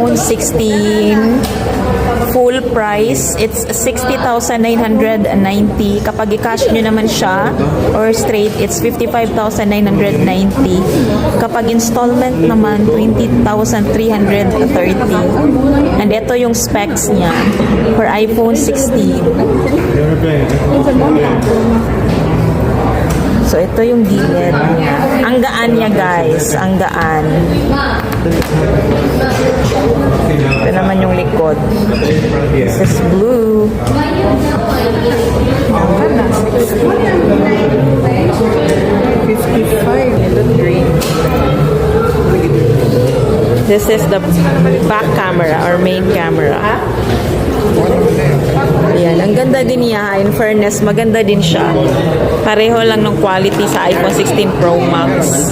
iPhone 16 full price, it's 60,990. Kapag i-cash nyo naman siya or straight, it's 55,990. Kapag installment naman, 20,330. And ito yung specs niya for iPhone 16. So, ito yung gilid niya. Ang gaan niya, guys. Ang gaan. Ito naman yung likod. This is blue. This is the back camera or main camera. Ayan, ang ganda din niya. In fairness, maganda din siya. Pareho lang ng quality sa iPhone 16 Pro Max.